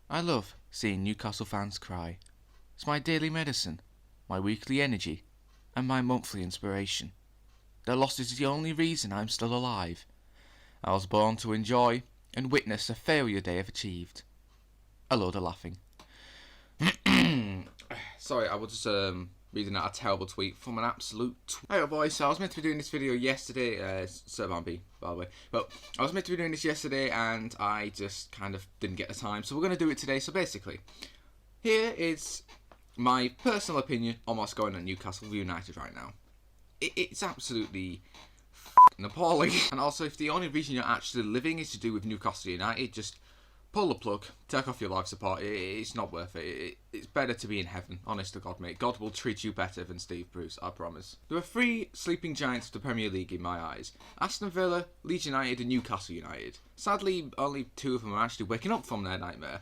I love seeing Newcastle fans cry. It's my daily medicine, my weekly energy, and my monthly inspiration. Their loss is the only reason I'm still alive. I was born to enjoy and witness a failure they have achieved. A load of laughing. Sorry, I was just reading out a terrible tweet from an absolute Hey boys, so I was meant to be doing this video yesterday, Sir Bambi, by the way, but I was meant to be doing this yesterday and I just kind of didn't get the time, so we're going to do it today. So basically, here is my personal opinion on what's going on at Newcastle United right now. It's absolutely appalling. And also, if the only reason you're actually living is to do with Newcastle United, just pull the plug, take off your life support. It's not worth it. It's better to be in heaven, honest to God, mate. God will treat you better than Steve Bruce, I promise. There are three sleeping giants of the Premier League in my eyes: Aston Villa, Leeds United and Newcastle United. Sadly, only two of them are actually waking up from their nightmare.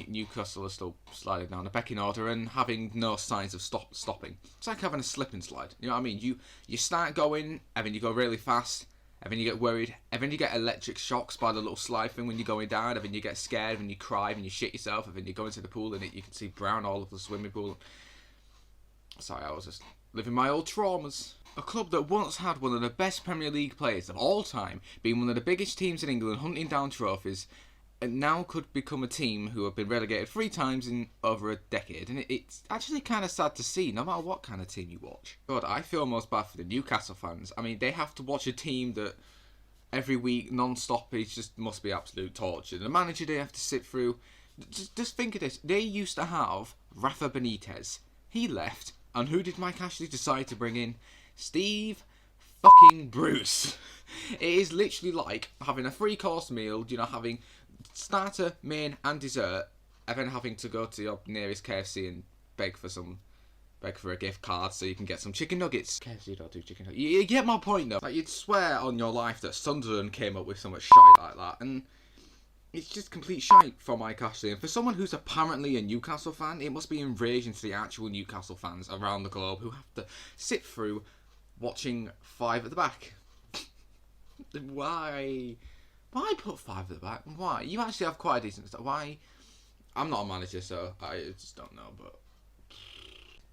Newcastle are still sliding down the pecking order and having no signs of stopping. It's like having a slip and slide. You know what I mean? You start going, and then you go really fast, and then you get worried, and then you get electric shocks by the little slide thing when you're going down, and then you get scared, and you cry, and you shit yourself, and then you go into the pool, and you can see brown all over the swimming pool. Sorry, I was just living my old traumas. A club that once had one of the best Premier League players of all time, being one of the biggest teams in England, hunting down trophies, and now could become a team who have been relegated 3 times in over a decade. And it's actually kind of sad to see, no matter what kind of team you watch. God, I feel most bad for the Newcastle fans. I mean, they have to watch a team that every week, non-stop, it just must be absolute torture. The manager they have to sit through. Just think of this. They used to have Rafa Benitez. He left. And who did Mike Ashley decide to bring in? Steve fucking Bruce. It is literally like having a 3-course meal, you know, having starter, main and dessert, and then having to go to your nearest KFC and beg for a gift card so you can get some chicken nuggets. KFC don't do chicken nuggets. You get my point though. Like, you'd swear on your life that Sunderland came up with so much shite like that, and it's just complete shite for Mike Ashley. And for someone who's apparently a Newcastle fan, it must be enraging to the actual Newcastle fans around the globe who have to sit through watching 5 at the back. Why put 5 at the back? Why? You actually have quite a decent stuff. Why? I'm not a manager, so I just don't know. But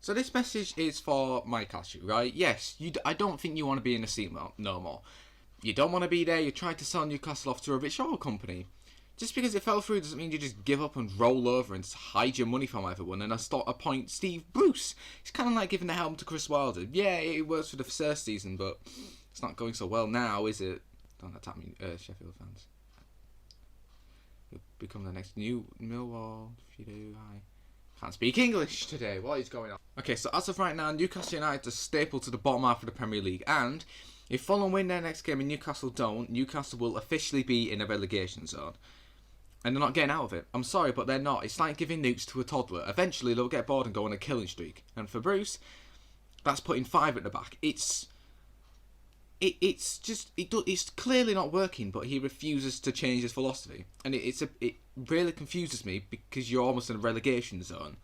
so this message is for Mike Ashley, right? Yes, I don't think you want to be in the seat no more. You don't want to be there. You tried to sell Newcastle off to a rich oil company. Just because it fell through doesn't mean you just give up and roll over and hide your money from everyone and appoint Steve Bruce. It's kind of like giving the helm to Chris Wilder. Yeah, it works for the first season, but it's not going so well now, is it? Don't attack me, Sheffield fans. You'll become the next new Millwall if you do. I can't speak English today. What is going on? Okay, so as of right now, Newcastle United are stapled to the bottom half of the Premier League, and if Fulham win their next game and Newcastle don't, Newcastle will officially be in a relegation zone. And they're not getting out of it. I'm sorry, but they're not. It's like giving nukes to a toddler. Eventually, they'll get bored and go on a killing streak. And for Bruce, that's putting 5 at the back. It's clearly not working, but he refuses to change his philosophy, and it really confuses me because you're almost in a relegation zone.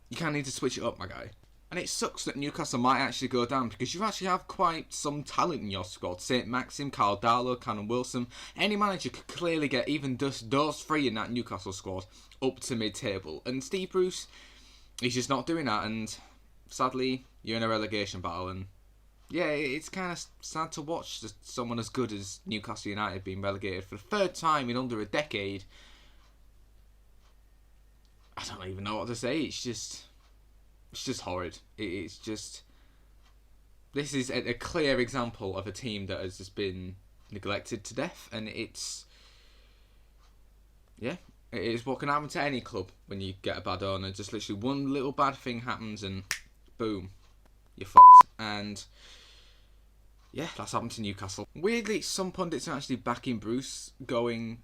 You kind of need to switch it up, my guy. And it sucks that Newcastle might actually go down because you actually have quite some talent in your squad. St. Maxim, Carl Darlow, Cannon Wilson. Any manager could clearly get even just those 3 in that Newcastle squad up to mid-table. And Steve Bruce, he's just not doing that. And sadly, you're in a relegation battle. And yeah, it's kind of sad to watch someone as good as Newcastle United being relegated for the 3rd time in under a decade. I don't even know what to say. It's just horrid. It's just... This is a clear example of a team that has just been neglected to death, and it's... Yeah, it is what can happen to any club when you get a bad owner. Just literally one little bad thing happens and boom, you're fucked. And yeah, that's happened to Newcastle. Weirdly, some pundits are actually backing Bruce, going,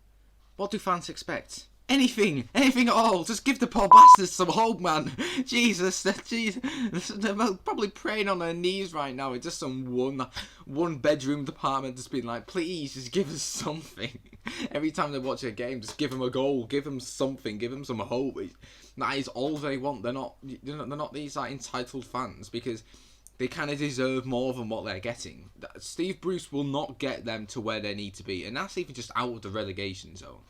what do fans expect? Anything at all. Just give the poor bastards some hope, man. Jesus, they're probably praying on their knees right now. It's just some one bedroom department just being like, please, just give us something. Every time they watch a game, just give them a goal, give them something, give them some hope. That is all they want. They're not these like entitled fans because they kind of deserve more than what they're getting. Steve Bruce will not get them to where they need to be, and that's even just out of the relegation zone.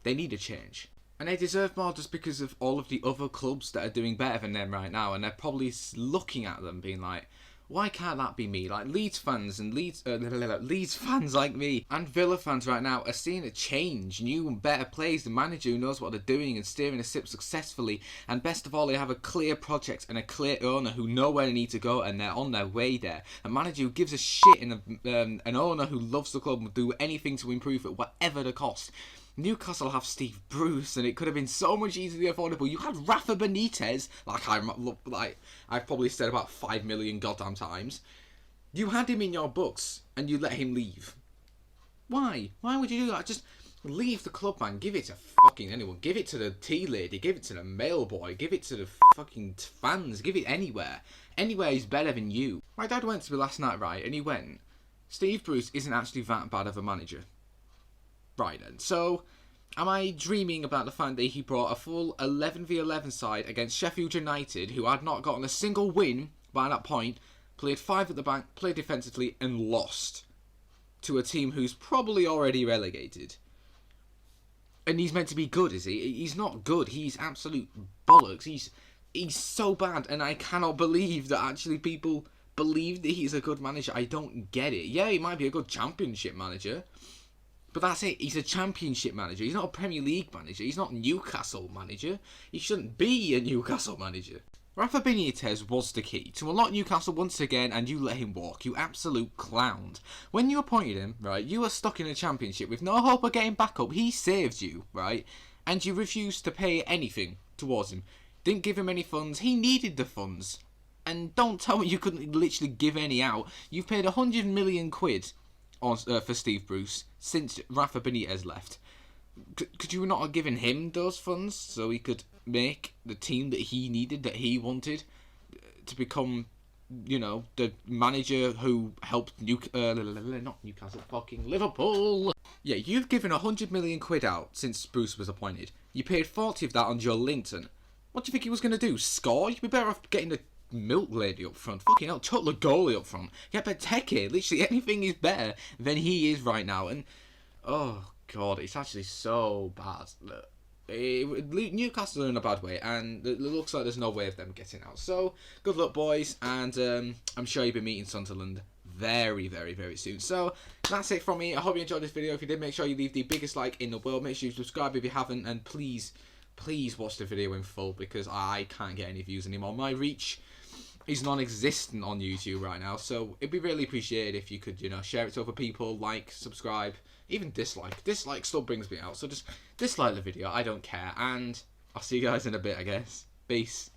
They need a change. And they deserve more just because of all of the other clubs that are doing better than them right now. And they're probably looking at them being like, why can't that be me? Like Leeds fans and Leeds fans like me and Villa fans right now are seeing a change. New and better players, the manager who knows what they're doing and steering the ship successfully. And best of all, they have a clear project and a clear owner who know where they need to go and they're on their way there. A manager who gives a shit and an owner who loves the club and will do anything to improve it, whatever the cost. Newcastle have Steve Bruce, and it could have been so much easier affordable. You had Rafa Benitez, like I've probably said about 5 million goddamn times. You had him in your books, and you let him leave. Why? Why would you do that? Just leave the club, man. Give it to fucking anyone. Give it to the tea lady. Give it to the mail boy. Give it to the fucking fans. Give it anywhere. Anywhere is better than you. My dad went to me last night, right, and he went, Steve Bruce isn't actually that bad of a manager. Right then, so am I dreaming about the fact that he brought a full 11v11 side against Sheffield United, who had not gotten a single win by that point, played 5 at the back, played defensively, and lost to a team who's probably already relegated? And he's meant to be good, is he? He's not good. He's absolute bollocks. He's so bad, and I cannot believe that actually people believe that he's a good manager. I don't get it. Yeah, he might be a good Championship manager, but that's it. He's a Championship manager. He's not a Premier League manager. He's not a Newcastle manager. He shouldn't be a Newcastle manager. Rafa Benitez was the key to unlock Newcastle once again, and you let him walk, you absolute clown. When you appointed him, right, you were stuck in a Championship with no hope of getting back up. He saved you, right, and you refused to pay anything towards him. Didn't give him any funds. He needed the funds. And don't tell me you couldn't literally give any out. You've paid 100 million quid for Steve Bruce since Rafa Benitez left. Could you not have given him those funds so he could make the team that he needed, that he wanted, to become, you know, the manager who helped not Newcastle, fucking Liverpool? Yeah, you've given 100 million quid out since Bruce was appointed. You paid 40 of that on Joe Linton. What do you think he was going to do? Score? You'd be better off getting the milk lady up front. Fucking hell, chuck the goalie up front. Get Benteke. Literally anything is better than he is right now. And oh god, it's actually so bad. Newcastle are in a bad way, and it looks like there's no way of them getting out. So good luck, boys, and I'm sure you'll be meeting Sunderland very, very, very soon. So that's it from me. I hope you enjoyed this video. If you did, make sure you leave the biggest like in the world. Make sure you subscribe if you haven't, and please watch the video in full, because I can't get any views anymore. My reach is non-existent on YouTube right now, so it'd be really appreciated if you could, you know, share it to other people, like, subscribe, even dislike. Dislike still brings me out, so just dislike the video. I don't care, and I'll see you guys in a bit, I guess. Peace.